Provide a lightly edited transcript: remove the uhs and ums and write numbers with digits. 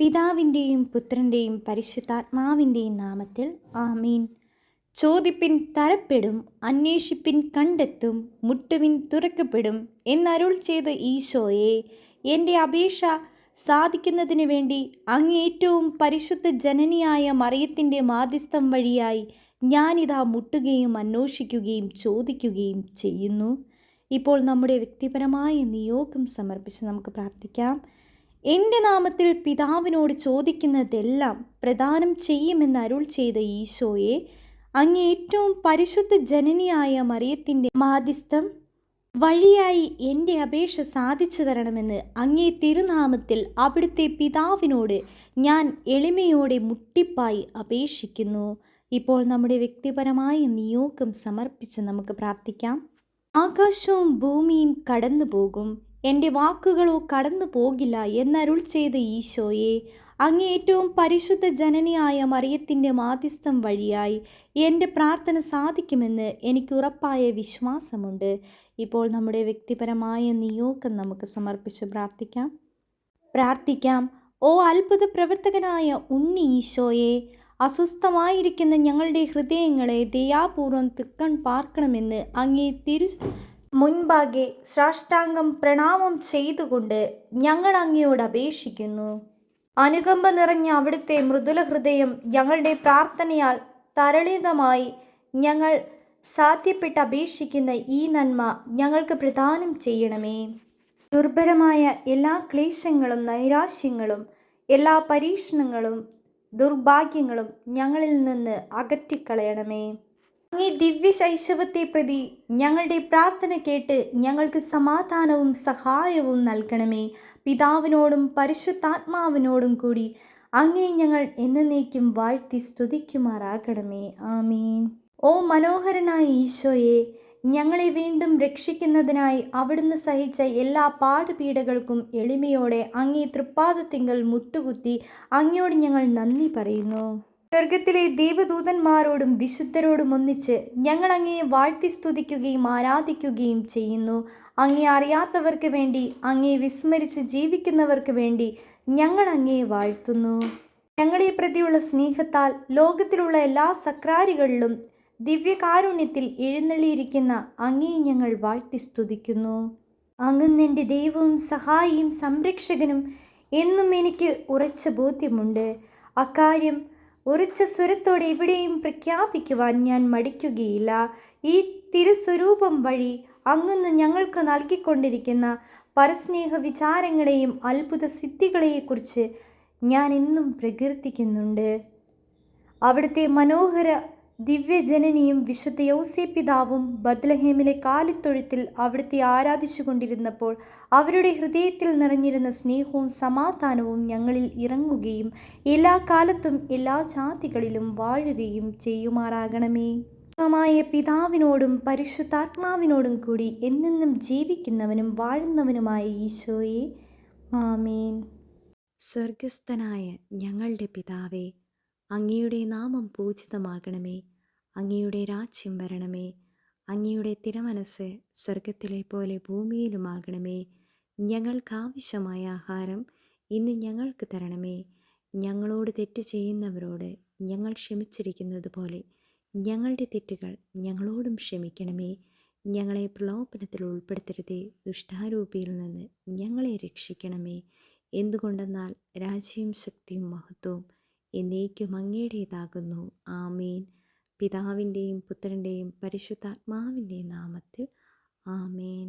പിതാവിൻ്റെയും പുത്രൻ്റെയും പരിശുദ്ധാത്മാവിൻ്റെയും നാമത്തിൽ ആമീൻ. ചോദിപ്പിൻ തരപ്പെടും, അന്വേഷിപ്പിൻ കണ്ടെത്തും, മുട്ടുവിൻ തുറക്കപ്പെടും എന്നരുൾ ചെയ്ത ഈശോയെ, എൻ്റെ അപേക്ഷ സാധിക്കുന്നതിന് വേണ്ടി അങ്ങ് ഏറ്റവും പരിശുദ്ധ ജനനിയായ മറിയത്തിൻ്റെ മാധ്യസ്ഥം വഴിയായി ഞാനിതാ മുട്ടുകയും അന്വേഷിക്കുകയും ചോദിക്കുകയും ചെയ്യുന്നു. ഇപ്പോൾ നമ്മുടെ വ്യക്തിപരമായ നിയോഗം സമർപ്പിച്ച് നമുക്ക് പ്രാർത്ഥിക്കാം. എൻ്റെ നാമത്തിൽ പിതാവിനോട് ചോദിക്കുന്നതെല്ലാം പ്രദാനം ചെയ്യുമെന്ന് അരുൾ ചെയ്ത ഈശോയെ, അങ്ങ് ഏറ്റവും പരിശുദ്ധ ജനനിയായ മറിയത്തിൻ്റെ മാധ്യസ്ഥം വഴിയായി എൻ്റെ അപേക്ഷ സാധിച്ചു തരണമെന്ന് അങ്ങേ തിരുനാമത്തിൽ അവിടുത്തെ പിതാവിനോട് ഞാൻ എളിമയോടെ മുട്ടിപ്പായി അപേക്ഷിക്കുന്നു. ഇപ്പോൾ നമ്മുടെ വ്യക്തിപരമായ നിയോഗം സമർപ്പിച്ച് നമുക്ക് പ്രാർത്ഥിക്കാം. ആകാശവും ഭൂമിയും കടന്നു പോകും, എൻ്റെ വാക്കുകളോ കടന്നു പോകില്ല എന്നരുൾ ചെയ്ത ഈശോയെ, അങ്ങ് ഏറ്റവും പരിശുദ്ധ ജനനിയായ മറിയത്തിൻ്റെ മാധ്യസ്ഥം വഴിയായി എൻ്റെ പ്രാർത്ഥന സാധിക്കുമെന്ന് എനിക്ക് ഉറപ്പായ വിശ്വാസമുണ്ട്. ഇപ്പോൾ നമ്മുടെ വ്യക്തിപരമായ നിയോഗം നമുക്ക് സമർപ്പിച്ച് പ്രാർത്ഥിക്കാം. ഓ അത്ഭുത പ്രവർത്തകനായ ഉണ്ണി ഈശോയെ, അസ്വസ്ഥമായിരിക്കുന്ന ഞങ്ങളുടെ ഹൃദയങ്ങളെ ദയാപൂർവം തൃക്കൺ പാർക്കണമെന്ന് അങ്ങേ മുൻപാകെ സാഷ്ടാംഗം പ്രണാമം ചെയ്തുകൊണ്ട് ഞങ്ങൾ അങ്ങയോട് അപേക്ഷിക്കുന്നു. അനുകമ്പ നിറഞ്ഞ അവിടുത്തെ മൃദുല ഹൃദയം ഞങ്ങളുടെ പ്രാർത്ഥനയാൽ തരളിതമായി ഞങ്ങൾ സാധ്യപ്പെട്ട് അപേക്ഷിക്കുന്ന ഈ നന്മ ഞങ്ങൾക്ക് പ്രദാനം ചെയ്യണമേ. ദുർഭരമായ എല്ലാ ക്ലേശങ്ങളും നൈരാശ്യങ്ങളും എല്ലാ പരീക്ഷണങ്ങളും ദുർഭാഗ്യങ്ങളും ഞങ്ങളിൽ നിന്ന് അകറ്റിക്കളയണമേ. അങ്ങേ ദിവ്യ ശൈശവത്തെ പ്രതി ഞങ്ങളുടെ പ്രാർത്ഥന കേട്ട് ഞങ്ങൾക്ക് സമാധാനവും സഹായവും നൽകണമേ. പിതാവിനോടും പരിശുദ്ധാത്മാവിനോടും കൂടി അങ്ങേ ഞങ്ങൾ എന്നേക്കും വാഴ്ത്തി സ്തുതിക്കുമാറാകണമേ. ആമീൻ. ഓ മനോഹരനായ ഈശോയെ, ഞങ്ങളെ വീണ്ടും രക്ഷിക്കുന്നതിനായി അവിടുന്ന് സഹിച്ച എല്ലാ പാടുപീഡകൾക്കും എളിമയോടെ അങ്ങേ തൃപ്പാദത്തിങ്കൽ മുട്ടുകുത്തി അങ്ങയോട് ഞങ്ങൾ നന്ദി പറയുന്നു. സ്വർഗത്തിലെ ദൈവദൂതന്മാരോടും വിശുദ്ധരോടും ഒന്നിച്ച് ഞങ്ങൾ അങ്ങയെ വാഴ്ത്തി സ്തുതിക്കുകയും ആരാധിക്കുകയും ചെയ്യുന്നു. അങ്ങയെ അറിയാത്തവർക്ക് വേണ്ടി, അങ്ങയെ വിസ്മരിച്ച് ജീവിക്കുന്നവർക്ക് വേണ്ടി ഞങ്ങൾ അങ്ങയെ വാഴ്ത്തുന്നു. ഞങ്ങളെ പ്രതിയുള്ള സ്നേഹത്താൽ ലോകത്തിലുള്ള എല്ലാ സക്രാരികളിലും ദിവ്യകാരുണ്യത്തിൽ എഴുന്നള്ളിയിരിക്കുന്ന അങ്ങയെ ഞങ്ങൾ വാഴ്ത്തി സ്തുതിക്കുന്നു. അങ്ങ് എൻ്റെ ദൈവവും സഹായിയും സംരക്ഷകനും എന്നും എനിക്ക് ഉറച്ച ബോധ്യമുണ്ട്. അക്കാര്യം ഉറച്ച സ്വരത്തോടെ എവിടെയും പ്രഖ്യാപിക്കുവാൻ ഞാൻ മടിക്കുകയില്ല. ഈ തിരുസ്വരൂപം വഴി അങ്ങ് ഞങ്ങൾക്ക് നൽകിക്കൊണ്ടിരിക്കുന്ന പരസ്നേഹ വിചാരങ്ങളെയും അത്ഭുത സിദ്ധികളെക്കുറിച്ച് ഞാൻ എന്നും പ്രകീർത്തിക്കുന്നുണ്ട്. അവിടുത്തെ മനോഹര ദിവ്യജനനിയും വിശുദ്ധ യൗസേപ്പിതാവും ബത്ലഹേമിലെ കാലിത്തൊഴുത്തിൽ അവിടുത്തെ ആരാധിച്ചു കൊണ്ടിരുന്നപ്പോൾ അവരുടെ ഹൃദയത്തിൽ നിറഞ്ഞിരുന്ന സ്നേഹവും സമാധാനവും ഞങ്ങളിൽ ഇറങ്ങുകയും എല്ലാ കാലത്തും എല്ലാ ജാതികളിലും വാഴുകയും ചെയ്യുമാറാകണമേ. മായ പിതാവിനോടും പരിശുദ്ധാത്മാവിനോടും കൂടി എന്നെന്നും ജീവിക്കുന്നവനും വാഴുന്നവനുമായ ഈശോയെ, ആമേൻ. സ്വർഗസ്ഥനായ ഞങ്ങളുടെ പിതാവേ, അങ്ങയുടെ നാമം പൂജിതമാകണമേ. അങ്ങയുടെ രാജ്യം വരണമേ. അങ്ങയുടെ തിരുമനസ്സ് സ്വർഗത്തിലെ പോലെ ഭൂമിയിലുമാകണമേ. ഞങ്ങൾക്കാവശ്യമായ ആഹാരം ഇന്ന് ഞങ്ങൾക്ക് തരണമേ. ഞങ്ങളോട് തെറ്റ് ചെയ്യുന്നവരോട് ഞങ്ങൾ ക്ഷമിച്ചിരിക്കുന്നത് പോലെ ഞങ്ങളുടെ തെറ്റുകൾ ഞങ്ങളോടും ക്ഷമിക്കണമേ. ഞങ്ങളെ പ്രലോഭനത്തിൽ ഉൾപ്പെടുത്തരുതേ, ദുഷ്ടാരൂപിയിൽ നിന്ന് ഞങ്ങളെ രക്ഷിക്കണമേ. എന്തുകൊണ്ടെന്നാൽ രാജ്യവും ശക്തിയും മഹത്വവും എന്നേക്കും അങ്ങയുടേതാകുന്നു. ആമേൻ. പിതാവിൻ്റെയും പുത്രൻ്റെയും പരിശുദ്ധാത്മാവിൻ്റെയും നാമത്തിൽ ആമേൻ.